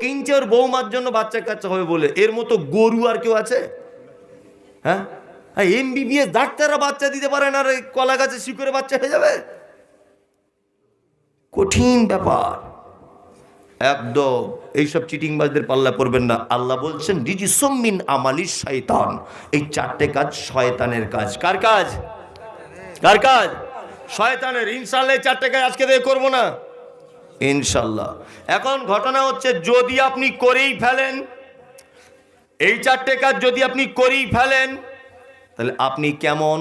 কিনছে ওর বৌমার জন্য বাচ্চা কাচ্চা হবে বলে। এর মতো গরু আর কেউ আছে? হ্যাঁ, এমবিবিএস ডাক্তাররা বাচ্চা দিতে পারে না, আর কলা গাছে শিকড়ে বাচ্চা হয়ে যাবে? কঠিন ব্যাপার একদম। এইসব চিটিংবাজদের পাল্লা পড়বেন না। আল্লাহ বলছেন রিজিসুম মিন আমালিশ শয়তান। এই চারটে কাজ শয়তানের কাজ। কার কাজ? কার কাজ? শয়তানের। ইনশাআল্লাহ এই চারটে কাজ আজকে থেকে করবো না, ইনশাআল্লাহ। এখন ঘটনা হচ্ছে, যদি আপনি করেই ফেলেন এই চারটে কাজ, যদি আপনি করেই ফেলেন, তাহলে আপনি কেমন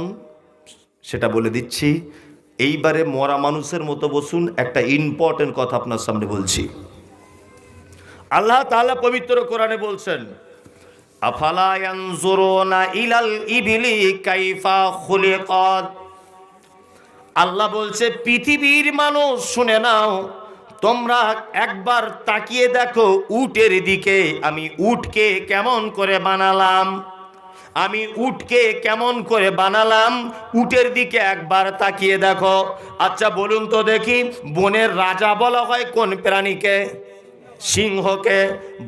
সেটা বলে দিচ্ছি। এইবারে মরা মানুষের মতো বসুন, একটা ইম্পর্টেন্ট কথা আপনার সামনে বলছি। আল্লাহ তাআলা পবিত্র কোরআনে বলছেন, আফালা ইয়ানজুরুনা ইলাল ইবিলি কাইফা খুলিকাত। আল্লাহ বলছে, পৃথিবীর মানুষ শুনে নাও, তোমরা একবার তাকিয়ে দেখো উটের দিকে। আমি উটকে কেমন করে বানালাম, আমি উটকে কেমন করে বানালাম, উটের দিকে একবার তাকিয়ে দেখো। আচ্ছা বলুন তো দেখি, বনের রাজা বলা হয় কোন প্রাণীকে? সিংহকে।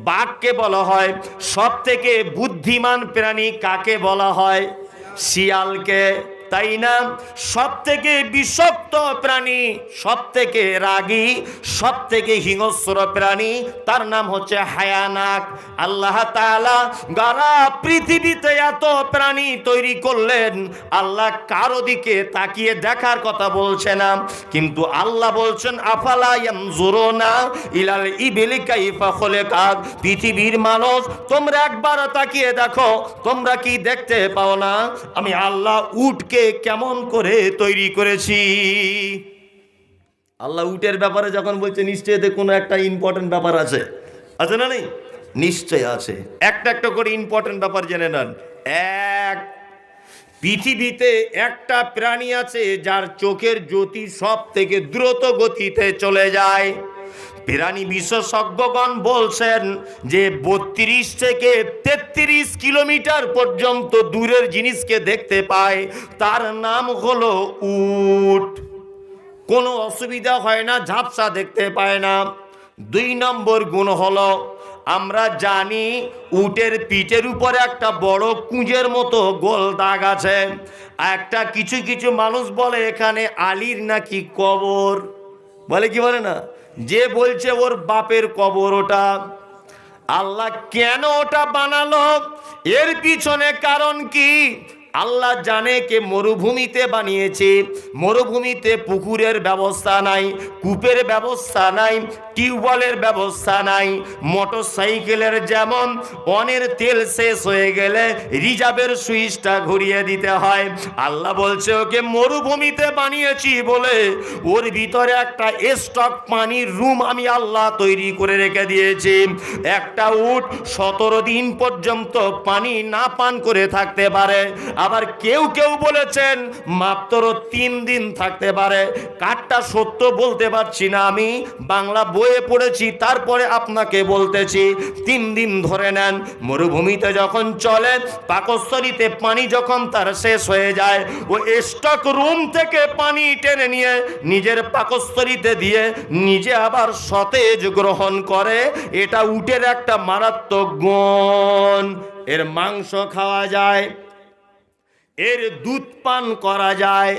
বাঘকে বলা হয়। সব থেকে বুদ্ধিমান প্রাণী কাকে বলা হয়? শিয়ালকে, তাই না? সব থেকে বিষাক্ত প্রাণী, সব থেকে রাগী, সব থেকে হিংস্র প্রাণী, তার নাম হচ্ছে হায়ানাক। আল্লাহ তাআলা গোটা পৃথিবীতে এত প্রাণী তৈরি করলেন, আল্লাহ কারো দিকে তাকিয়ে দেখার কথা বলছে না, কিন্তু আল্লাহ বলছেন আফালা ইয়ানজুরুনা ইলাল ইবিলি কাইফা খুলিকাত। পৃথিবীর মানুষ, তোমরা একবার তাকিয়ে দেখো, তোমরা কি দেখতে পাও না আমি আল্লাহ উটকে কেমন করে তৈরি করেছি? আল্লাহ উটের ব্যাপারে যখন বলছে, নিশ্চয়ই এতে কোনো একটা ইম্পর্টেন্ট ব্যাপার আছে। আছে না নেই? নিশ্চয় আছে। একটা একটা করে ইম্পর্টেন্ট ব্যাপার জেনে নেন। এক, পৃথিবীতে একটা প্রাণী আছে যার চোখের জ্যোতি সব থেকে দ্রুত গতিতে চলে যায়। প্রাণী বিশেষজ্ঞগণ বলছেন যে 32 থেকে 33 কিলোমিটার পর্যন্ত দূরের জিনিসকে দেখতে পায়। তার নাম হলো উট। কোনো অসুবিধা হয় না, ঝাপসা দেখতে পায় না। 2 নম্বর গুণ হলো, আমরা জানি উটের পিঠের উপরে একটা বড় কুঁজের মতো গোল দাগ আছে। একটা কিছু কিছু মানুষ বলে এখানে আলীর নাকি কবর, বলে কি বলে না, যে বলছে ওর বাপের কবর ওটা। আল্লাহ কেন ওটা বানালো, এর পিছনে কারণ কি? আল্লাহ জানে কে মরুভূমিতে বানিয়েছে। মরুভূমিতে পুকুরের ব্যবস্থা নাই, কূপের ব্যবস্থা নাই, টিউবওয়েলের ব্যবস্থা নাই। মোটর সাইকেলের যেমন অনের তেল শেষ হয়ে গেলে রিজার্ভের সুইচটা ঘুরিয়ে দিতে হয়, আল্লাহ বলছে ওকে মরুভূমিতে বানিয়েছি বলে ওর ভিতরে একটা স্টক পানির রুম আমি আল্লাহ তৈরি করে রেখে দিয়েছি। একটা উট 17 দিন পর্যন্ত পানি না পান করে থাকতে পারে। আবার কেউ কেউ বলেছেন মাত্র 3 দিন থাকতে পারে। কারটা সত্য বলতে পারছি না, আমি বাংলা বইয়ে পড়েছি, তারপরে আপনাকে বলতেছি। 3 দিন ধরে নেন। মরুভূমিতে যখন চলে, পাকস্থলীতে পানি যখন তার শেষ হয়ে যায়, ও স্টক রুম থেকে পানি টেনে নিয়ে নিজের পাকস্থলীতে দিয়ে নিজে আবার সতেজ গ্রহণ করে। এটা উটের একটা মারাত্মক গুণ। এর মাংস খাওয়া যায়, এর দুধ পান করা যায়,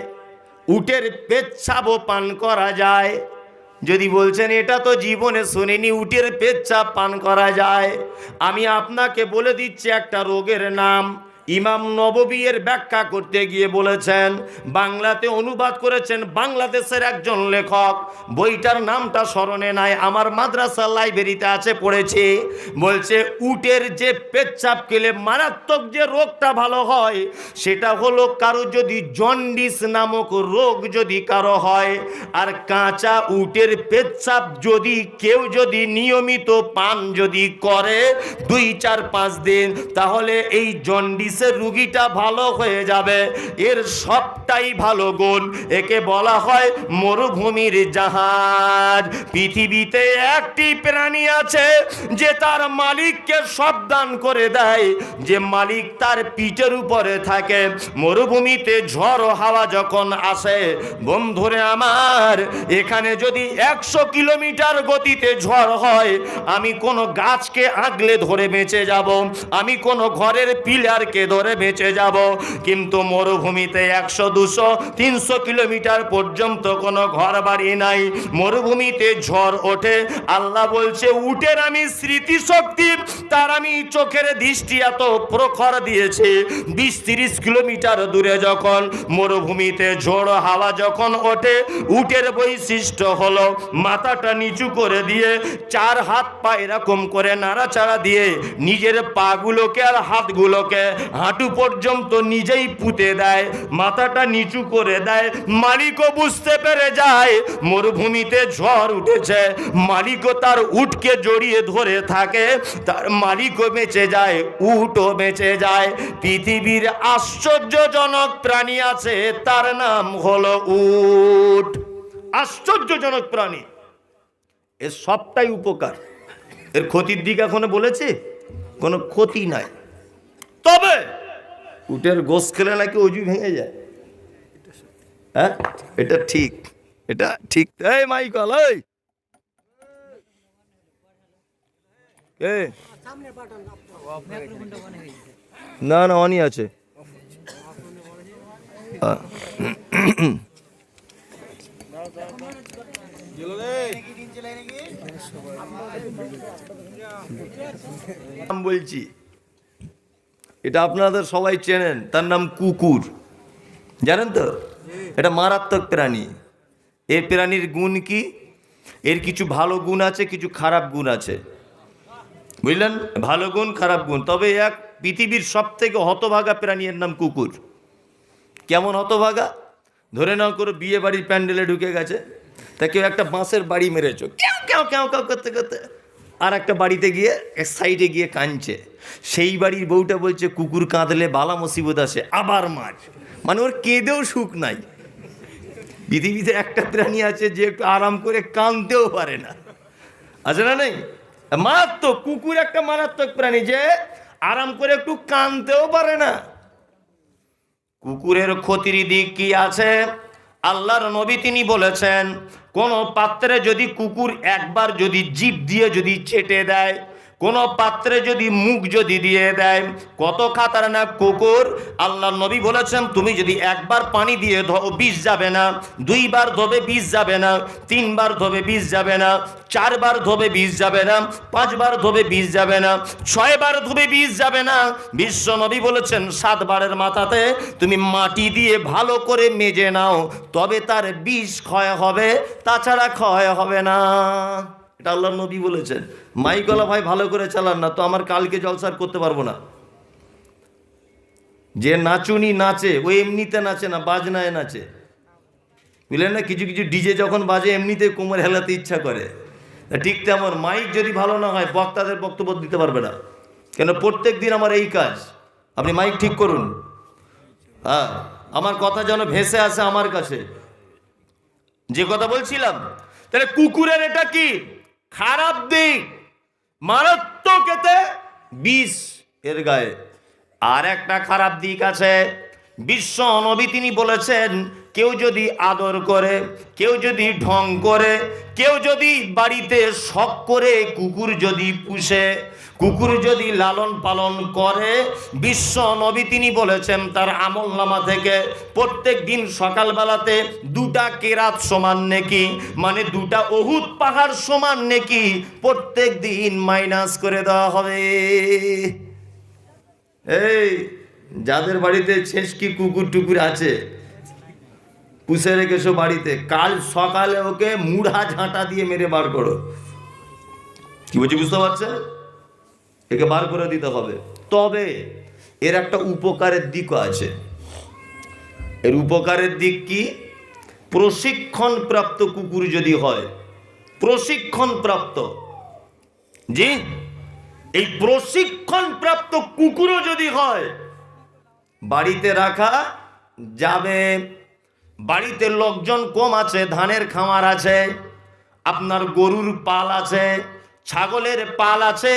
উটের পেচ্ছাবও পান করা যায়। যদি বলছেন এটা তো জীবনে শুনিনি, উটের পেচ্ছাব পান করা যায়, আমি আপনাকে বলে দিচ্ছি একটা রোগের নাম। ইমাম নববী এর ব্যাখ্যা করতে গিয়ে বলেছেন, বাংলাতে অনুবাদ করেছেন বাংলাদেশের একজন লেখক, বইটার নামটা স্মরণে নাই, আমার মাদ্রাসা লাইব্রেরিতে আছে, পড়েছি। বলছে উটের যে পেচ্ছাব খেলে মারাত্মক যে রোগটা ভালো হয়, সেটা হলো কারো যদি জন্ডিস নামক রোগ যদি কারো হয়, আর কাঁচা উটের পেচ্ছাব যদি কেউ যদি নিয়মিত পান যদি করে 2, 4, 5 দিন, তাহলে এই জন্ডিস জন্ডিসের রুগীটা ভালো হয়ে যাবে, এর সবটাই ভালো গুণ। একে বলা হয় মরুভূমির জাহাজ। পৃথিবীতে একটি প্রাণী আছে যে তার মালিককে সাবধান করে দেয়, যে মালিক তার পিঠের উপরে থাকে। মরুভূমিতে ঝড় হাওয়া যখন আসে, বন্ধুরে আমার, এখানে যদি 100 কিলোমিটার গতিতে ঝড় হয়, আমি কোনো গাছকে আগলে ধরে বেঁচে যাব, আমি কোনো ঘরের পিলারকে ধরে বেঁচে যাব। কিন্তু মরুভূমিতে 100, 200, 300 কিলোমিটার পর্যন্ত কোনো ঘর বাড়ি নাই। মরুভূমিতে ঝড় ওঠে, আল্লাহ বলছে উটের আমি স্মৃতিশক্তি, তার আমি চোখের দৃষ্টি এত প্রখর দিয়েছে। 20-30 কিলোমিটার দূরে যখন মরুভূমিতে ঝড় হাওয়া যখন ওঠে, উটের বৈশিষ্ট্য হলো মাথাটা নিচু করে দিয়ে 4 হাত পা এরকম করে নাড়াচাড়া দিয়ে নিজের পাগুলোকে আর হাতগুলোকে হাঁটু পর্যন্ত নিজেই পুঁতে দেয়, মাথাটা নিচু করে দেয়। মালিকও বুঝতে পেরে যায় মরুভূমিতে ঝড় উঠেছে, মালিকও তার উটকে জড়িয়ে ধরে থাকে, তার মালিকও বেঁচে যায়, উটও বেঁচে যায়। পৃথিবীর আশ্চর্যজনক প্রাণী আছে, তার নাম হলো উট। আশ্চর্যজনক প্রাণী, এর সবটাই উপকার। এর ক্ষতির দিক এখনো বলেছে? কোনো ক্ষতি নাই। তবে উটের গোশ খেলে নাকি অজু ভেঙে যায়। হ্যাঁ, এটা ঠিক, এটা ঠিক। এই মাইকল, এই না না অনই আছে। বলছি, এটা আপনাদের সবাই চেনেন, তার নাম কুকুর, জানেন তো? এটা মারাত্মক প্রাণী। এই প্রাণীর গুণ কি? এর কিছু ভালো গুণ আছে, কিছু খারাপ গুণ আছে, বুঝলেন? ভালো গুণ, খারাপ গুণ। তবে এক পৃথিবীর সব থেকে হতভাগা প্রাণী, এর নাম কুকুর। কেমন হতভাগা? ধরে নাও করে বিয়ে বাড়ির প্যান্ডেলে ঢুকে গেছে, তা কেউ একটা বাঁশের বাড়ি মেরেছ, কেউ কেউ কেউ কেউ করতে করতে আর একটা বাড়িতে গিয়ে এক সাইডে গিয়ে কাঁদছে। সেই বাড়ির বউটা বলছে কুকুর কাঁদলে বালা মুসিবত আসে, আবার মার। মানে ওর কেঁদেও সুখ নাই। পৃথিবীতে একটা প্রাণী আছে যে একটু আরাম করে কাঁদতেও পারে না, আছে না? নেই? মারাত্মক কুকুর একটা মারাত্মক প্রাণী, যে আরাম করে একটু কাঁদতেও পারে না। কুকুরের ক্ষতির দিক কি আছে? আল্লাহর নবী তিনি বলেছেন, কোন পাত্রে যদি কুকুর একবার যদি জিভ দিয়ে যদি চেটে দেয়, কোন পাত্রে যদি মুখ যদি দিয়ে দেয়, কত খাতারনাক কুকুর। আল্লাহর নবী বলেছেন, তুমি যদি একবার পানি দিয়ে ধোও বিষ যাবে না, 2 বার ধোবে বিষ যাবে না, 3 বার ধোবে বিষ যাবে না, 4 বার ধোবে বিষ যাবে না, 5 বার ধোবে বিষ যাবে না, 6 বার ধোবে বিষ যাবে না। বিশ্ব নবী বলেছেন 7 বারের মাথাতে তুমি মাটি দিয়ে ভালো করে মেজে নাও, তবে তার বিষ ক্ষয় হবে, তাছাড়া ক্ষয় হবে না। এটা আল্লাহর নবী বলেছেন। মাইকলা ভাই ভালো করে চালান না তো আমার কালকে জলসার করতে পারবো না। যে নাচুনি নাচে ও এমনিতে নাচে না, বাজনায় নাচে, বুঝলেন না? কিছু কিছু ডিজে যখন বাজে এমনিতে কোমর হেলাতে ইচ্ছা করে। ঠিক তেমন মাইক যদি ভালো না হয় বক্তাদের বক্তব্য দিতে পারবে না। কেন? প্রত্যেক দিন আমার এই কাজ। আপনি মাইক ঠিক করুন, হ্যাঁ, আমার কথা যেন ভেসে আসে আমার কাছে। যে কথা বলছিলাম, তাহলে কুকুরের এটা কি খারাপ দিক, মারাত্মক, এতে বিষ এর গায়ে। আর একটা খারাপ দিক আছে। বিশ্ব নবী তিনি বলেছেন, কেউ যদি আদর করে, কেউ যদি ঢং করে, কেউ যদি বাড়িতে শখ করে কুকুর যদি পুষে, কুকুর যদি লালন পালন করে, বিশ্ব নবী তিনি বলেছেন তার আমলনামা থেকে প্রত্যেক দিন সকালবেলাতে 2টা কেরাত সমান নেকি, মানে 2টা উহুদ পাহাড় সমান নেকি প্রত্যেক দিন মাইনাস করে দেওয়া হবে। এই যাদের বাড়িতে ছেঁচকি কুকুর টুকুর আছে, পুষে রেখেছো বাড়িতে, কাল সকালে ওকে মুড়া ঝাঁটা দিয়ে মেরে বার করো। কি বলছি বুঝতে পারছেন? একে বার করে দিতে হবে। তবে এর একটা উপকারের দিকও আছে। এর উপকারের দিক কি? প্রশিক্ষণ প্রাপ্ত কুকুর যদি হয়, প্রশিক্ষণ প্রাপ্ত, জি, এই প্রশিক্ষণ প্রাপ্ত কুকুরও যদি হয়, বাড়িতে রাখা যাবে। বাড়িতে লোকজন কম আছে, ধানের খামার আছে, আপনার গরুর পাল আছে, ছাগলের পাল আছে,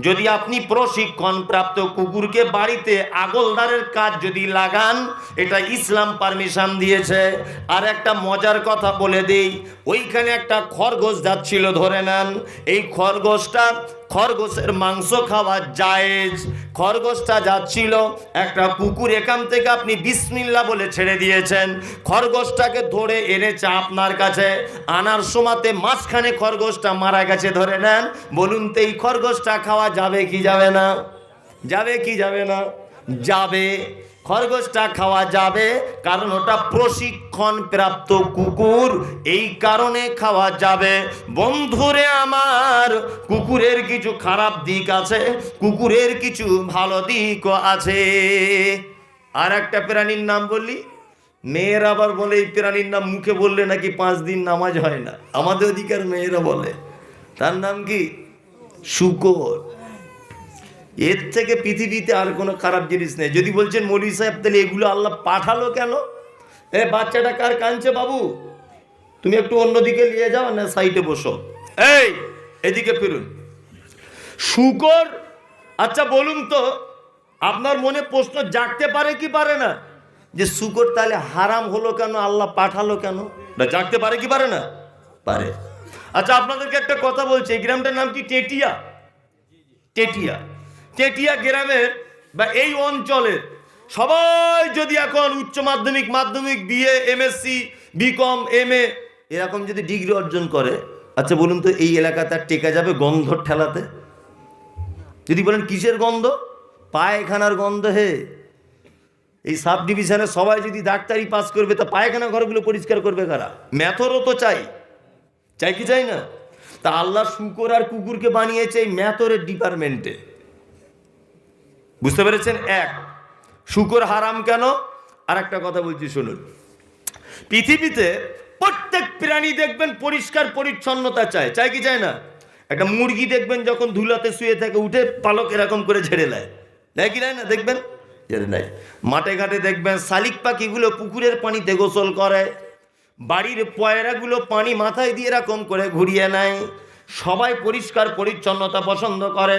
যদি আপনি প্রশিক্ষণ প্রাপ্ত কুকুরকে বাড়িতে আগলদারের কাজ যদি লাগান, এটা ইসলাম পারমিশন দিয়েছে। আর একটা মজার কথা বলে দেই, ওইখানে একটা খরগোশ যাচ্ছিল, ধরে নেন এই খরগোশের মাংস খাওয়া জায়েজ। খরগোশটা যাচ্ছিল, একটা কুকুর এখান থেকে আপনি বিসমিল্লাহ বলে ছেড়ে দিয়েছেন, খরগোশটাকে ধরে এনেছে আপনার কাছে, আনার সময়তে মাঝখানে খরগোশটা মারা গেছে, ধরে নেন, বলুন তো এই খরগোশটা খাওয়া যাবে কি যাবে না? যাবে কি যাবে না? যাবে। খরগোশটা খাওয়া যাবে, কারণ ওটা প্রশিক্ষণ প্রাপ্ত কুকুর, এই কারণে খাওয়া যাবে। বন্ধুরে আমার, কুকুরের কিছু খারাপ দিক আছে, কুকুরের কিছু ভালো দিকও আছে। আর একটা প্রাণীর নাম বললি, মেয়েরা আবার বলে এই প্রাণীর নাম মুখে বললে নাকি 5 দিন নামাজ হয় না, আমাদের ওদিকের মেয়েরা বলে, তার নাম কি? শূকর। এর থেকে পৃথিবীতে আর কোনো খারাপ জিনিস নেই। যদি বলছেন মৌলভী সাহেব তাহলে এগুলো আল্লাহ পাঠালো কেন? এ বাচ্চাটা কার কাঁদছে বাবু, তুমি একটু অন্যদিকে নিয়ে যাও না, সাইডে বসো, এই এদিকে ফিরুন। শূকর, আচ্ছা বলুন তো, আপনার মনে প্রশ্ন জাগতে পারে কি পারে না, যে শূকর তাহলে হারাম হলো কেন, আল্লাহ পাঠালো কেন? জাগতে পারে কি পারে না? পারে। আচ্ছা আপনাদেরকে একটা কথা বলছি, এই গ্রামটার নাম কি? টেটিয়া। টেটিয়া, টেটিয়া গ্রামের বা এই অঞ্চলের সবাই যদি এখন উচ্চ মাধ্যমিক, মাধ্যমিক, বিএ, এমএসসি, বিকম, এমএ এরকম যদি ডিগ্রি অর্জন করে, আচ্ছা বলুন তো এই এলাকাতে আর টেকা যাবে গন্ধর ঠেলাতে? যদি বলেন কিসের গন্ধ? পায়খানার গন্ধ। হে, এই সাব ডিভিশনে সবাই যদি ডাক্তারি পাস করবে, তা পায়খানা ঘরগুলো পরিষ্কার করবে কারা? ম্যাথরও তো চাই, চাই কি চাই না? তা আল্লাহ শূকর আর কুকুরকে বানিয়েছে এই ম্যাথরের ডিপার্টমেন্টে, বুঝতে পেরেছেন? এক, শূকর হারাম কেন? আর একটা কথা বলছি শুনুন, পৃথিবীতে প্রত্যেক প্রাণী দেখবেন পরিষ্কার পরিচ্ছন্নতা চায়, চায় কি চায় না? একটা মুরগি দেখবেন যখন ধুলাতে শুয়ে থাকে, উঠে পালক এরকম করে ঝেড়ে নেয়, নেয় কি নেয় না? দেখবেন ঝেড়ে নেয়। মাঠে ঘাটে দেখবেন শালিক পাখিগুলো পুকুরের পানিতে গোসল করে, বাড়ির পয়রাগুলো পানি মাথায় দিয়ে এরকম করে ঘুরিয়ে নেয়। সবাই পরিষ্কার পরিচ্ছন্নতা পছন্দ করে।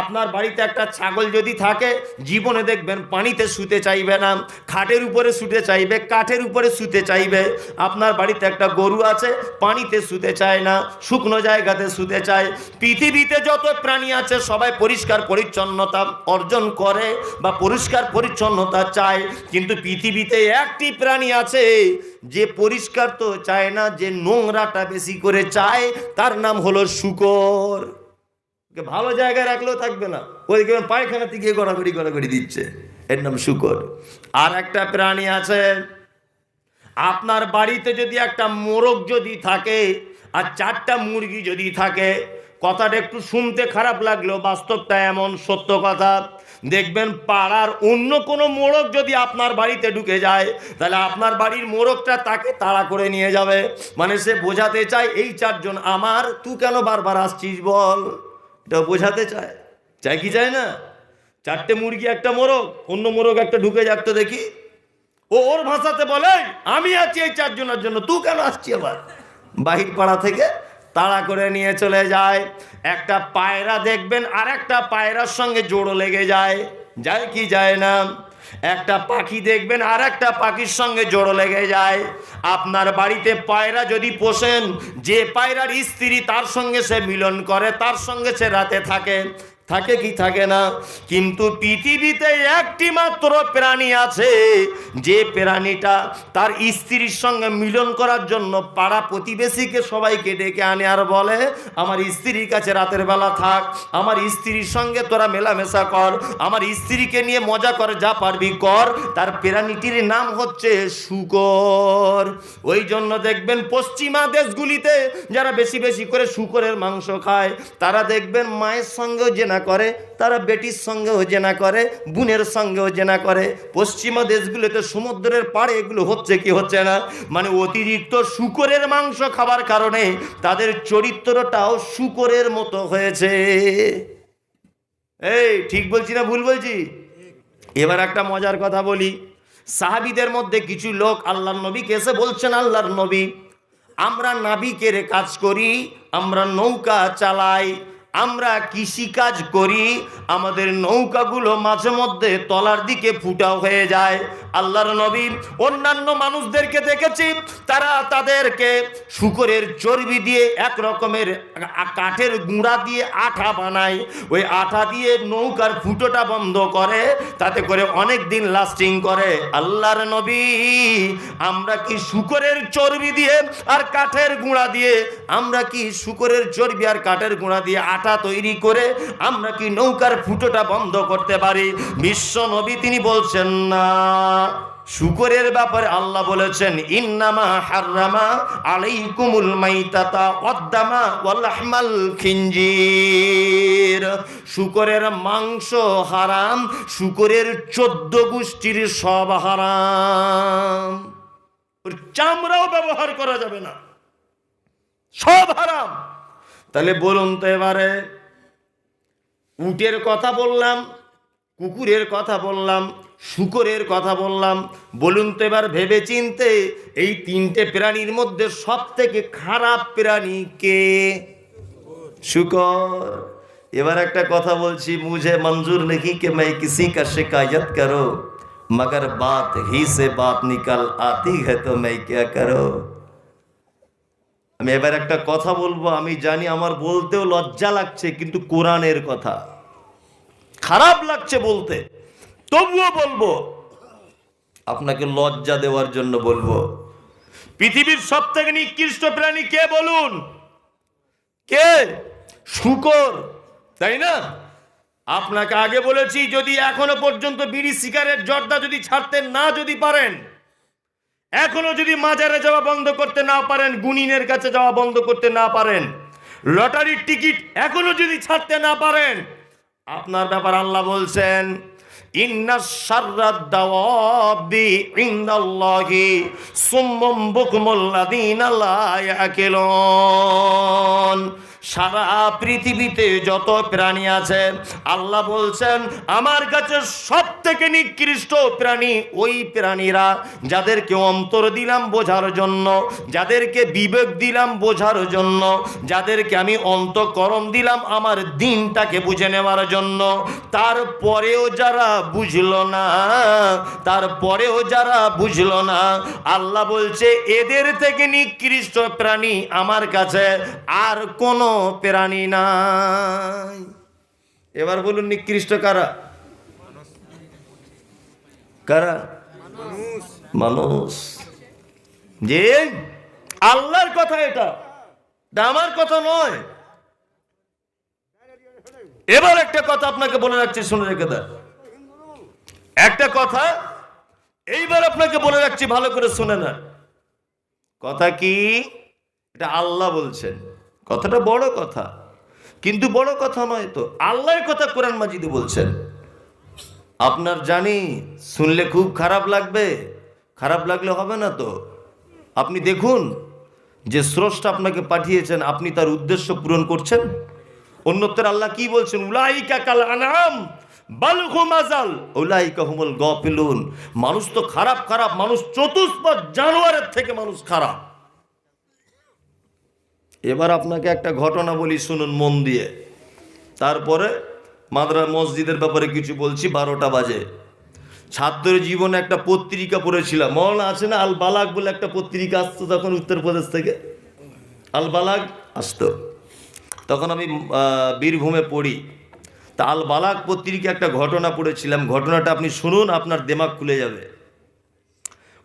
আপনার বাড়িতে একটা ছাগল যদি থাকে, জীবনে দেখবেন পানিতে শুতে চাইবে না, খাটের উপরে শুতে চাইবে, কাঠের উপরে শুতে চাইবে। আপনার বাড়িতে একটা গরু আছে, পানিতে শুতে চায় না, শুকনো জায়গাতে শুতে চায়। পৃথিবীতে যত প্রাণী আছে সবাই পরিষ্কার পরিচ্ছন্নতা অর্জন করে বা পরিষ্কার পরিচ্ছন্নতা চায়, কিন্তু পৃথিবীতে একটি প্রাণী আছে যে পরিষ্কার তো চায় না, যে নোংরাটা বেশি করে চায়, তার নাম হলো শূকর। ভালো জায়গায় রাখলেও থাকবে না, ওইদিকে পায়খানাতে গিয়ে গড়াগড়ি দিচ্ছে, এর নাম শূকর। আর একটা প্রাণী আছে, আপনার বাড়িতে যদি একটা মোরগ যদি থাকে আর 4টা মুরগি যদি থাকে, কথাটা একটু শুনতে খারাপ লাগলেও বাস্তবটা এমন, সত্য কথা। দেখবেন পাড়ার অন্য কোনো মোরগ যদি আপনার বাড়িতে ঢুকে যায়, তাহলে আপনার বাড়ির মোরগটা তাকে তাড়া করে নিয়ে যাবে, মানে সে বোঝাতে চায় এই 4 জন আমার, তুই কেন বারবার আসছিস বল, এটা বোঝাতে চায়, চায় কি চায় না? 4টে মুরগি একটা মোরগ, অন্য মোরগ একটা ঢুকে যাক তো দেখি, ওর ভাষাতে বলে আমি আছি এই 4 জনের জন্য, তুই কেন আসছি আবার? বাহির পাড়া থেকে তাড়া করে নিয়ে চলে যায়। একটা পায়রা দেখবেন আর একটা পায়রার সঙ্গে জোড়ো লেগে যায়, যায় কি যায় না? একটা পাখি দেখবেন আর একটা পাখির সঙ্গে জোড়ো লেগে যায়। আপনার বাড়িতে পায়রা যদি পোষেন, যে পায়রার স্ত্রী তার সঙ্গে সে মিলন করে, তার সঙ্গে সে রাতে থাকে, থাকে কি থাকে না? কিন্তু পৃথিবীতে একটি মাত্র প্রাণী আছে, যে প্রাণীটা তার স্ত্রীর সঙ্গে মিলন করার জন্য পাড়া প্রতিবেশীকে সবাইকে ডেকে আনে আর বলে আমার স্ত্রীর কাছে রাতের বেলা থাক, আমার স্ত্রীর সঙ্গে তোরা মেলামেশা কর, আমার স্ত্রীকে নিয়ে মজা করে যা পারবি কর। তার প্রাণীটির নাম হচ্ছে শূকর। ওই জন্য দেখবেন পশ্চিমা দেশগুলিতে যারা বেশি বেশি করে শূকরের মাংস খায়, তারা দেখবেন মায়ের সঙ্গেও জেনা করে, তারা বেটির সঙ্গেও জেনা করে, বোনের সঙ্গেও জেনা করে। পশ্চিমা দেশগুলোতে সমুদ্রের পাড়ে এগুলো হচ্ছে কি হচ্ছে না? মানে অতিরিক্ত শূকরের মাংস খাবার কারণে তাদের চরিত্রটাও শূকরের মতো হয়েছে। এই ঠিক বলছি না ভুল বলছি? এবার একটা মজার কথা বলি, সাহাবীদের মধ্যে কিছু লোক আল্লাহর নবীকে এসে বলছেন, আল্লাহর নবী, আমরা নাবিকের কাজ করি, আমরা নৌকা চালাই, আমরা কৃষিকাজ করি, আমাদের নৌকাগুলো মাঝে মধ্যে তলার দিকে ফুটা হয়ে যায়। আল্লাহর নবী অন্যান্য মানুষদেরকে দেখেছি, তারা তাদেরকে শূকরের চর্বি দিয়ে এক রকমের কাঠের গুঁড়া দিয়ে আঠা বানায়, ওই আঠা দিয়ে নৌকার ফুটোটা বন্ধ করে, তাতে করে অনেক দিন লাস্টিং করে। আল্লাহর নবী, আমরা কি শূকরের চর্বি দিয়ে আর কাঠের গুঁড়া দিয়ে, আমরা কি শূকরের চর্বি আর কাঠের গুঁড়া দিয়ে আঠা তৈরি করে আমরা কি নৌকার ফুটোটা বন্ধ করতে পারি? বিশ্ব নবী তিনি বলছেন না। শূকরের ব্যাপারে আল্লাহ বলেছেন, ইন্নামা হাররামা আলাইকুমুল মাইতাতা ওয়াদ-দামা ওয়া লাহমাল খিনজির। শূকরের মাংস হারাম, শূকরের 14 গোষ্ঠীর সব হারাম, ওর চামড়াও ব্যবহার করা যাবে না, সব হারাম। তাহলে বলুন তো, এবারে উটের কথা বললাম, কুকুরের কথা বললাম, শূকরের কথা বললাম, বলুন তো এবার ভেবে চিনতে এই 3টে প্রাণীর মধ্যে সব থেকে খারাপ প্রাণী কে? শূকর। এবার একটা কথা বলছি, মুঝে মঞ্জুর নেই कि मैं किसी का शिकायत करो, मगर बात ही से बात निकल आती है तो मैं क्या करो। আমি এবার একটা কথা বলবো, আমি জানি আমার বলতেও লজ্জা লাগছে, কিন্তু কোরআনের কথা, খারাপ লাগছে বলতে, তবুও বলবো, আপনাকে লজ্জা দেওয়ার জন্য বলবো। পৃথিবীর সব থেকে নিকৃষ্ট প্রাণী কে বলুন? কে? শূকর, তাই না? আপনাকে আগে বলেছি, যদি এখনো পর্যন্ত বিড়ি সিগারেট জর্দা যদি ছাড়তে না যদি পারেন, এখনো যদি মাজারে যাওয়া বন্ধ করতে না পারেন, গুনিনের কাছে যাওয়া বন্ধ করতে না পারেন, লটারির টিকিট এখনো যদি ছাড়তে না পারেন, আপনার ব্যাপার আল্লাহ বলছেন, ইন্না শাররাদ দাওয়াবি ইনদাল্লাহি সুম্মুম বুকমুল লাযিনা লা ইয়াকিলুন। সারা পৃথিবীতে যত প্রাণী আছে, আল্লাহ বলছেন আমার কাছে সব থেকে নিকৃষ্ট প্রাণী ওই প্রাণীরা যাদেরকে অন্তর দিলাম বোঝার জন্য, যাদেরকে বিবেক দিলাম বোঝার জন্য, যাদেরকে আমি অন্তঃকরণ দিলাম আমার দিনটাকে বুঝে নেওয়ার জন্য, তারপরেও যারা বুঝলো না, তারপরেও যারা বুঝলো না, আল্লাহ বলছে এদের থেকে নিকৃষ্ট প্রাণী আমার কাছে আর কোনো প্রাণী নাই। এবার বলুন নিকৃষ্ট কারা? কারা? মানুষ। যে আল্লাহর কথা, এটা আমার কথা নয়। এবার একটা কথা আপনাকে বলে রাখছি, শুনে রেখে দেন একটা কথা, এইবার আপনাকে বলে রাখছি, ভালো করে শুনে না। কথা কি? এটা আল্লাহ বলছেন, কথাটা বড় কথা, কিন্তু বড় কথা নয় তো, আল্লাহর কথা কোরআন মাজিদে বলছেন। আপনার জানি শুনলে খুব খারাপ লাগবে, খারাপ লাগলে হবে না তো। আপনি দেখুন, যে স্রষ্টা আপনাকে পাঠিয়েছেন, আপনি তার উদ্দেশ্য পূরণ করছেন? অন্যত্র আল্লাহ কি বলছেন? উলাইকা কাল আনআম বাল হুম আযাল উলাইকা হুমুল গাফিলুন। মানুষ তো খারাপ, খারাপ মানুষ, চতুষ্পদ জানোয়ারের থেকে মানুষ খারাপ। এবার আপনাকে একটা ঘটনা বলি, শুনুন মন দিয়ে, তারপরে মসজিদের ব্যাপারে কিছু বলছি। 12টা বাজে। ছাত্র জীবনে একটা পত্রিকা পড়েছিলাম, মনে আছে না? আল বালাগ বলে একটা পত্রিকা আসতো তখন উত্তরপ্রদেশ থেকে, আল বালাগ আসতো, তখন আমি বীরভূমে পড়ি। তা আল বালাগ পত্রিকা একটা ঘটনা পড়েছিলাম, ঘটনাটা আপনি শুনুন, আপনার দিমাগ খুলে যাবে।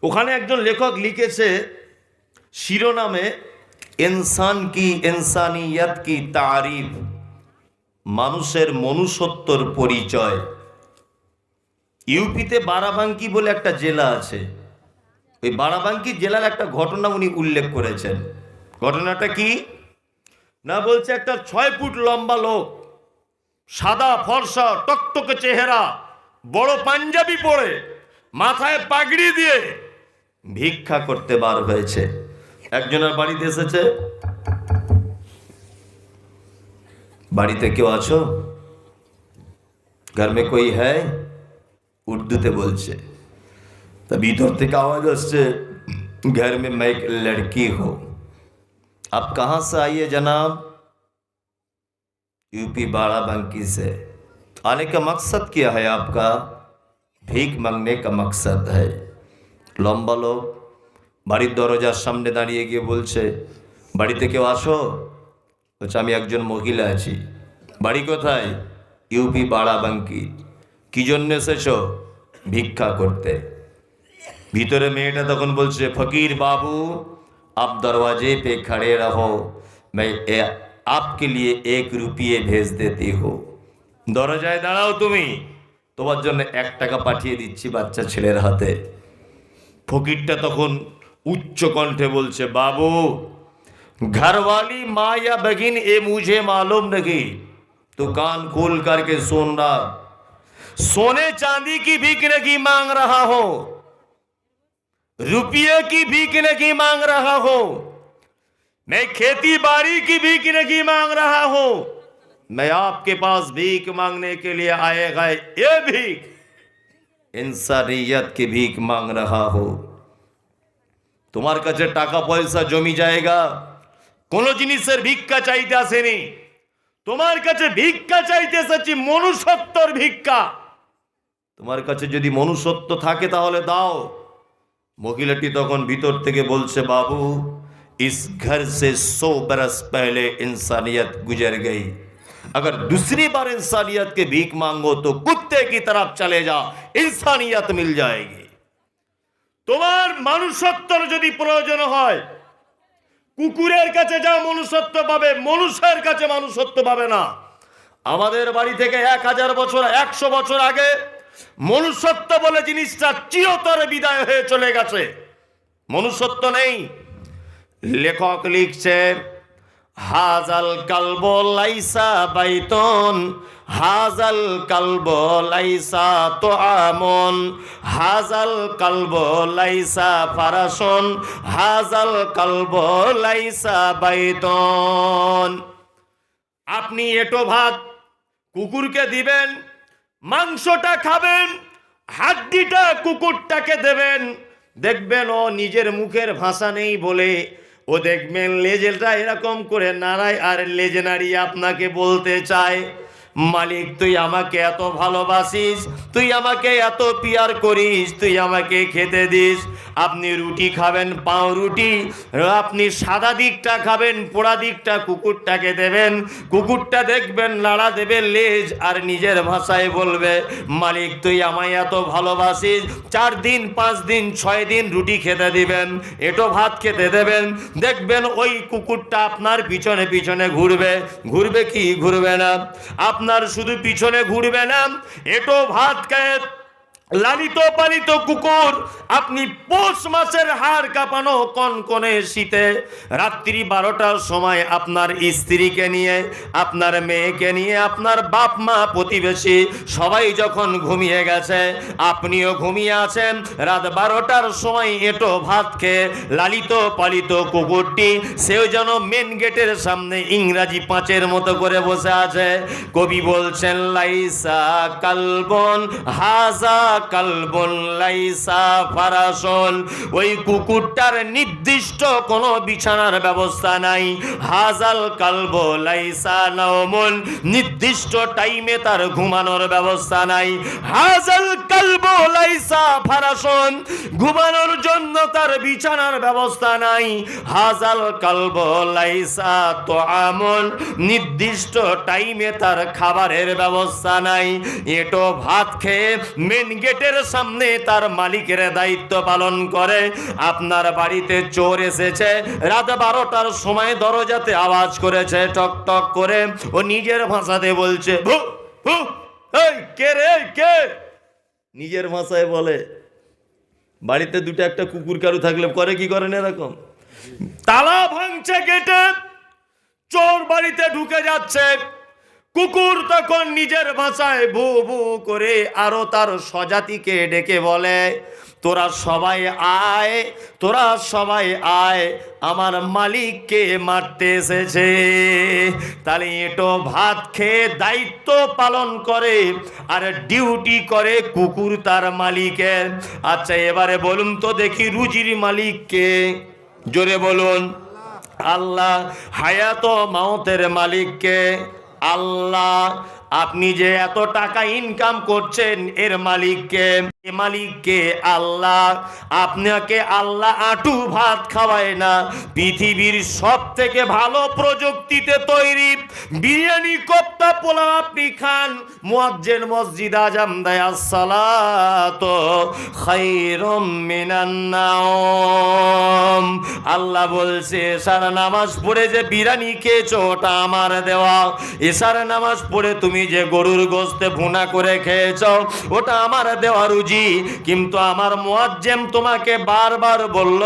ওখানে একজন লেখক লিখেছে শিরোনামে, ইনসান কি ইনসানিয়ত কি তারিফ, মানুষের মনুষ্যত্বর পরিচয়। ইউপিতে বারাবাঙ্কি বলে একটা জেলা আছে, ওই বারাবাঙ্কি জেলার একটা ঘটনা উনি উল্লেখ করেছেন। ঘটনাটা কি না, বলছে একটা 6 ফুট লম্বা লোক, সাদা ফর্সা টকটকে চেহারা, বড় পাঞ্জাবি পরে, মাথায় পাগড়ি দিয়ে ভিক্ষা করতে বার হয়েছে। একজনের বাড়িতে এসেছে, বাড়িতে কেউ আছো? ঘর মে কোই হ্যায়? উর্দুতে বলছে। তা ভিতর থেকে আওয়াজ আসছে, घर में मैं एक लड़की हो, आप कहाँ से आई है जनाब? यूपी बाराबंकी से। आने का मकसद क्या है आपका? भीख मांगने का मकसद है। লম্বা লোক বাড়ির দরজার সামনে দাঁড়িয়ে গিয়ে বলছে, বাড়িতে কেউ আসো? বলছে, আমি একজন মহিলা আছি। বাড়ি কোথায়? ইউপি বারাবাঙ্কি। কি জন্য এসেছো? ভিক্ষা করতে। ভিতরে মেয়েটা তখন বলছে, ফকির বাবু आप दरवाजे पे खड़े रहो, मैं आपके लिए 1 रुपये भेज देती हूँ। দরজায় দাঁড়াও তুমি, তোমার জন্য 1 টাকা পাঠিয়ে দিচ্ছি বাচ্চা ছেলের হাতে। ফকিরটা তখন উচ্চ কণ্ঠে বলছে, বাবু घरवाली माँ या बगिन ये मुझे मालूम नहीं, तो कान खोल करके सुन रहा, सोने चांदी की भीख नहीं मांग रहा हो, रुपये की भीख नहीं मांग रहा हो, मैं खेती बाड़ी की भीख नहीं मांग रहा हूं, मैं आपके पास भीख मांगने के लिए आएगा, ये भीख इंसानियत की भीख मांग रहा हो। তোমার কাছে টাকা পয়সা জমি জায়গা কোন জিনিসের ভিক্ষা চাইতে আসেনি, তোমার কাছে ভিক্ষা চাইতে এসেছি মনুষ্যত্বর ভিক্ষা। তোমার কাছে যদি মনুষ্যত্ব থাকে তাহলে দাও। মহিলাটি তখন ভিতর থেকে বলছে, বাবু इस घर से 100 बरस पहले इंसानियत गुजर गई, अगर दूसरी बार इंसानियत के भीख मांगो तो कुत्ते की तरफ चले जा, इंसानियत मिल जाएगी। তোমার মনুষ্যত্বর যদি প্রয়োজন হয় কুকুরের কাছে যাও, মনুষ্যত্ব পাবে, মনুষ্যের কাছে মনুষ্যত্ব পাবে না। আমাদের বাড়ি থেকে 1000 বছর 100 বছর আগে মনুষ্যত্ব বলে জিনিসটা চিরতরে বিদায় হয়ে চলে গেছে, মনুষ্যত্ব নেই। লেখক লিখছে, হাজাল কালব লাইসা বাইতন, হাজাল কালব লাইসা তো আমন, হাজাল কালব লাইসা ফারাসন, হাজাল কালব লাইসা বাইতন। আপনি এটো ভাত কুকুরকে দিবেন, মাংসটা খাবেন, হাড্ডিটা কুকুরটাকে দেবেন, দেখবেন ও নিজের মুখের ভাষা নেই বলে ও দেখবেন লেজটা এরকম করে নাড়ায় আর লেজ নাড়িয়ে আপনাকে বলতে চায়, মালিক তুই আমাকে এত ভালোবাসিস, তুই আমাকে এত পিয়ার করিস, তুই আমাকে খেতে দিস। আপনি রুটি খাবেন, পাউরুটি, আপনি সাদা দিকটা খাবেন, পোড়া দিকটা কুকুরটাকে দেবেন, কুকুরটা দেখবেন নাড়া দেবে লেজ আর নিজের ভাষায় বলবে, মালিক তুই আমায় এত ভালোবাসিস। 4 দিন 5 দিন 6 দিন রুটি খেতে দিবেন, এটো ভাত খেতে দেবেন, দেখবেন ওই কুকুরটা আপনার পিছনে পিছনে ঘুরবে। ঘুরবে কি ঘুরবে না? আপনার শুধু পিছনে ঘুরবে না, এটো ভাত খেয়ে লালিত পালিত কুকুর আপনি পৌষ মাসের হাড় কাঁপানো কনকনে শীতে রাত্রি 12টার সময় আপনার স্ত্রীকে নিয়ে, আপনার মেয়েকে নিয়ে, আপনার বাপ মা প্রতিবেশী সবাই যখন ঘুমিয়ে গেছে, আপনিও ঘুমিয়ে আছেন, রাত 12টার সময় এটো ভাত খেয়ে লালিত পালিত কুকুরটি সেও যেন মেন গেটের সামনে ইংরাজি 5-এর মতো করে বসে আছে। কবি বলছেন, লাইসা কালবন হাজা কালবন লাইসা ফারাসন, ওই কুকুরটার নির্দিষ্ট কোনো বিছানার ব্যবস্থা নাই। হাজাল কালব লাইসা নাওমুন, নির্দিষ্ট টাইমে তার ঘুমানোর ব্যবস্থা নাই। হাজাল কালব লাইসা ফারাসন, ঘুমানোর জন্য তার বিছানার ব্যবস্থা নাই। হাজাল কালব লাইসা তোআমুন, নির্দিষ্ট টাইমে তার খাবারের ব্যবস্থা নাই। এটো ভাত খেয়ে মেন গেটের সামনে তার মালিকের দায়িত্ব পালন করে। আপনার বাড়িতে চোর এসেছে, রাত 12টার সময় দরজাতে আওয়াজ করেছে টক টক করে, ও নিজের ভাষাতে বলছে, ভু ভু, এই কে রে কে, নিজের ভাষায় বলে। বাড়িতে 2-1 কুকুর কারু থাকলে করে কি করেন এরকম, তালা ভাঙছে গেটে, চোর বাড়িতে ঢুকে যাচ্ছে। কুকুর তখন নিজের ভাষায় ভু ভু করে আরো তার স্বজাতিকে ডেকে বলে, তোরা সবাই আয়, তোরা সবাই আয়, আমার মালিককে মারতে এসেছে। তাহলে এটো ভাত খেয়ে দায়িত্ব পালন করে আর ডিউটি করে কুকুর তার মালিকের। আচ্ছা এবারে বলুন তো দেখি রুজির মালিককে? জোরে বলুন। আল্লাহ। হায়াত মাউতের মালিককে? আল্লাহ। আপনি যে এত টাকা ইনকাম করছেন এর মালিককে? মালিককে? আল্লাহ। আপনাকে আল্লাহ আটু ভাত খাওয়ায় না, পৃথিবীর সব থেকে ভালো প্রযুক্তিতে তৈরি বিরিয়ানি কোপ্তা পোলাও আপনি খান, মুয়াজ্জিন মসজিদ আজান দেয় আসসালাতু খায়রুম মিনান নাওম। আল্লাহ বলছে এশার নামাজ পড়ে যে বিরিয়ানি খেয়েছো ওটা আমার দেওয়া, এশার নামাজ পড়ে তুমি যে গরুর গোশত ভুনা করে খেয়েছো ওটা আমার দেওয়া রুজি। কিন্তু আমার মুয়াজ্জিন তোমাকে বারবার বলল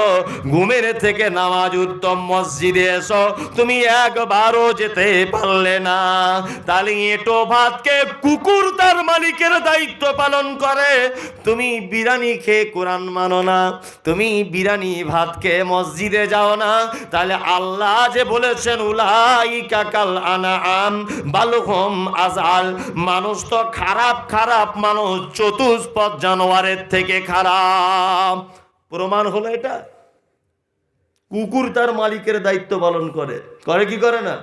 ঘুমের থেকে নামাজ উত্তম মসজিদে এসো, তুমি একবারও যেতে পারলে না। তাহলে এটো ভাতকে কুকুর তার মালিকের দায়িত্ব পালন করে, তুমি বিরিয়ানি খেয়ে কোরআন মানো না, তুমি বিরিয়ানি ভাত খেয়ে মসজিদে যাও না। তাহলে আল্লাহ যে বলেছেন উলাইকা কাল আনআম বাল হুম আযাল, মানুষ তো খারাপ খারাপ মানুষ, চতুষ্পদ জানোয়ারের থেকে খারাপ। প্রমাণ হলো এটা। কুকুর তার মালিকের দায়িত্ব পালন করে, করে কি করে না?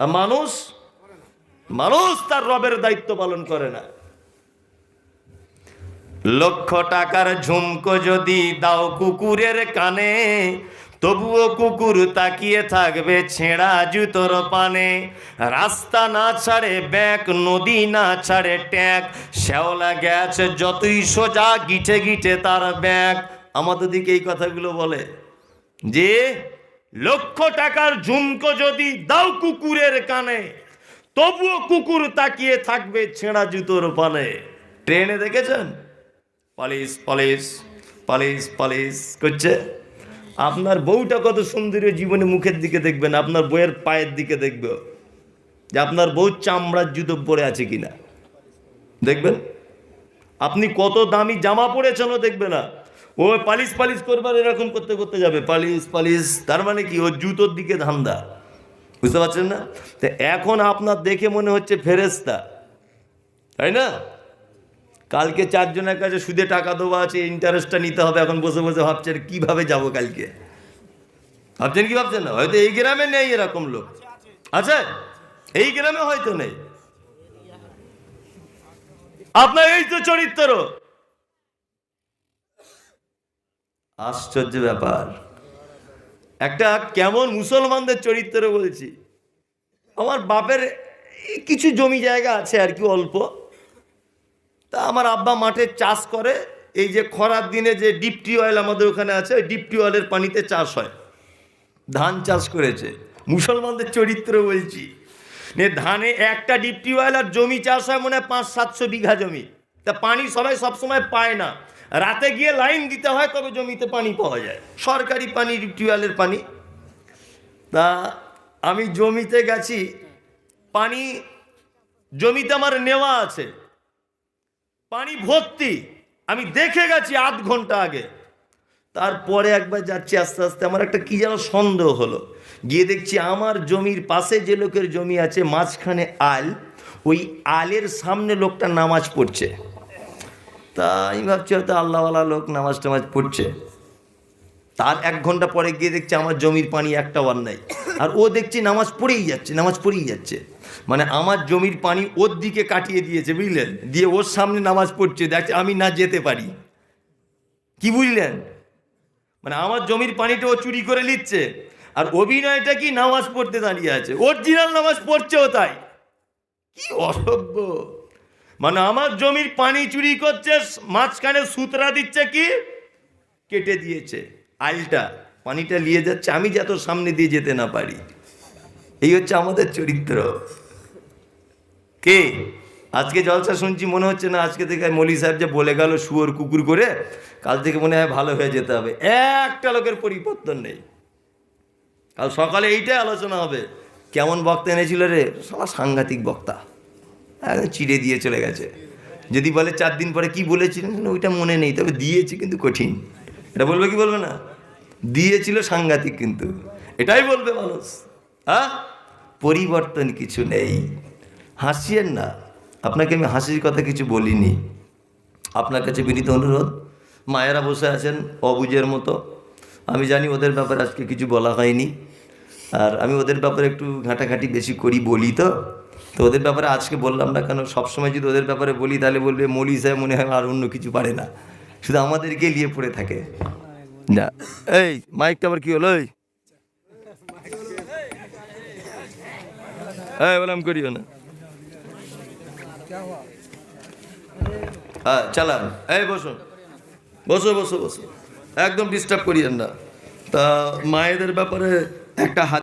আর মানুষ, মানুষ তার রবের দায়িত্ব পালন করে না। লক্ষ টাকার ঝুমকো যদি দাও কুকুরের কানে, তবুও কুকুর তাকিয়ে থাকবে ছেঁড়া জুতোর পানে। রাস্তা না ছাড়ে ব্যাক, নদী না ছাড়ে ট্যাক, শ্যাওলা গেছে যতই সোজা গিঠে গিঠে তার ব্যাক। আমাদের দিকে এই কথাগুলো বলে যে লক্ষ টাকার ঝুমকো যদি দাও কুকুরের কানে, তবুও কুকুর তাকিয়ে থাকবে ছেঁড়া জুতোর পানে। ট্রেনে দেখেছেন পালিশ পালিশ পালিশ পালিশ করছে? আপনার বউটা কত সুন্দরী, জীবনে মুখের দিকে দেখবেন, আপনার বউয়ের পায়ের দিকে দেখবে যে আপনার বউ চামড়ার জুতো পরে আছে কিনা দেখবেন। আপনি কত দামি জামা পরেছেন ও দেখবে না, ও পালিশ পালিশ করবার এরকম করতে করতে যাবে পালিশ পালিশ। তার মানে কি? ও জুতোর দিকে ধান্দা, বুঝতে পারছেন না? তো এখন আপনার দেখে মনে হচ্ছে ফেরেশতা, তাই না? কালকে চারজনের কাছে সুদে টাকা দেওয়া আছে, ইন্টারেস্টটা নিতে হবে। এখন বসে বসে ভাবছেন কিভাবে যাব কালকে। ভাবছেন কি ভাবছেন না? হয়তো এই গ্রামে নেই এরকম লোক, আছে এই গ্রামে হয়তো নেই। আপনার এই তো চরিত্র। আশ্চর্য ব্যাপার। একটা কেমন মুসলমানদের চরিত্র বলছি। আমার বাপের কিছু জমি জায়গা আছে আর কি, অল্প। তা আমার আব্বা মাঠে চাষ করে। এই যে খরার দিনে যে ডিপ টিউবওয়েল আমাদের ওখানে আছে, ওই ডিপ টিউবওয়েলের পানিতে চাষ হয়। ধান চাষ করেছে। মুসলমানদের চরিত্র বলছি। ধানে একটা ডিপ টিউবওয়েল আর জমি চাষ হয় মনে হয় 500-700 বিঘা জমি। তা পানি সবাই সবসময় পায় না, রাতে গিয়ে লাইন দিতে হয় তবে জমিতে পানি পাওয়া যায়, সরকারি পানি, ডিপ টিউবওয়েলের পানি। তা আমি জমিতে গেছি, পানি জমিতে আমার নেওয়া আছে, পানি ভর্তি। আমি দেখে গেছি আধ ঘন্টা আগে। তারপরে একবার যাচ্ছি আস্তে আস্তে, আমার একটা কি যেন সন্দেহ হলো। গিয়ে দেখছি আমার জমির পাশে যে লোকের জমি আছে মাঝখানে আল, ওই আলের সামনে লোকটা নামাজ পড়ছে। তা আমি ভাবছি হয়তো আল্লাহওয়ালা লোক নামাজ টামাজ পড়ছে। তার 1 ঘন্টা পরে গিয়ে দেখছি আমার জমির পানি একটা বার নাই, আর ও দেখছি নামাজ পড়েই যাচ্ছে, নামাজ পড়েই যাচ্ছে। মানে আমার জমির পানি ওর দিকে কাটিয়ে দিয়েছে, বুঝলেন? দিয়ে ওর সামনে নামাজ পড়ছে, দেখছে আমি না যেতে পারি। কি বুঝলেন? মানে আমার জমির পানিটা ও চুরি করে নিচ্ছে, আর অভিনয়টা কি নামাজ পড়তে দাঁড়িয়ে আছে, অরিজিনাল নামাজ পড়ছেও তাই। কি অসভ্য! মানে আমার জমির পানি চুরি করছে, মাঝখানে সুতরা দিচ্ছে, কি কেটে দিয়েছে আলটা, পানিটা নিয়ে যাচ্ছে, আমি যত সামনে দিয়ে যেতে না পারি। এই হচ্ছে আমাদের চরিত্র। কে আজকে জলসা শুনছি, মনে হচ্ছে না আজকে থেকে মৌলী সাহেব যে বলে গেল শুয়োর কুকুর করে, কাল থেকে মনে হয় ভালো হয়ে যেতে হবে। একটা লোকের পরিবর্তন নেই। কাল সকালে এইটাই আলোচনা হবে। কেমন বক্তা এনেছিল রে, সালা সাংঘাতিক বক্তা, চিড়ে দিয়ে চলে গেছে। যদি বলে 4 দিন পরে কি বলেছিলেন, ওইটা মনে নেই, তবে দিয়েছি কিন্তু কঠিন। এটা বলবে কি বলবে না? দিয়েছিল সাংঘাতিক, কিন্তু এটাই বলবে মানুষ। হ্যাঁ, পরিবর্তন কিছু নেই। হাসিয়েন না, আপনাকে আমি হাসির কথা কিছু বলিনি। আপনার কাছে বিনীত অনুরোধ, মায়েরা বসে আছেন অবুঝের মতো, আমি জানি ওদের ব্যাপারে আজকে কিছু বলা হয়নি, আর আমি ওদের ব্যাপারে একটু ঘাঁটাঘাঁটি বেশি করি, বলি তো ওদের ব্যাপারে আজকে বললাম না কেন। সবসময় যদি ওদের ব্যাপারে বলি তাহলে বলবে মৌলী সাহেব মনে হয় আর অন্য কিছু পারে না, শুধু আমাদেরকে নিয়ে পড়ে থাকে। না, এই মাইকটা আবার কি হলো? এই বললাম করিও না, হ্যাঁ চালান। এই বসো বসো বসো বসো, একদম ডিস্টার্ব করিয়েন না। তা মায়েদের ব্যাপারে একটা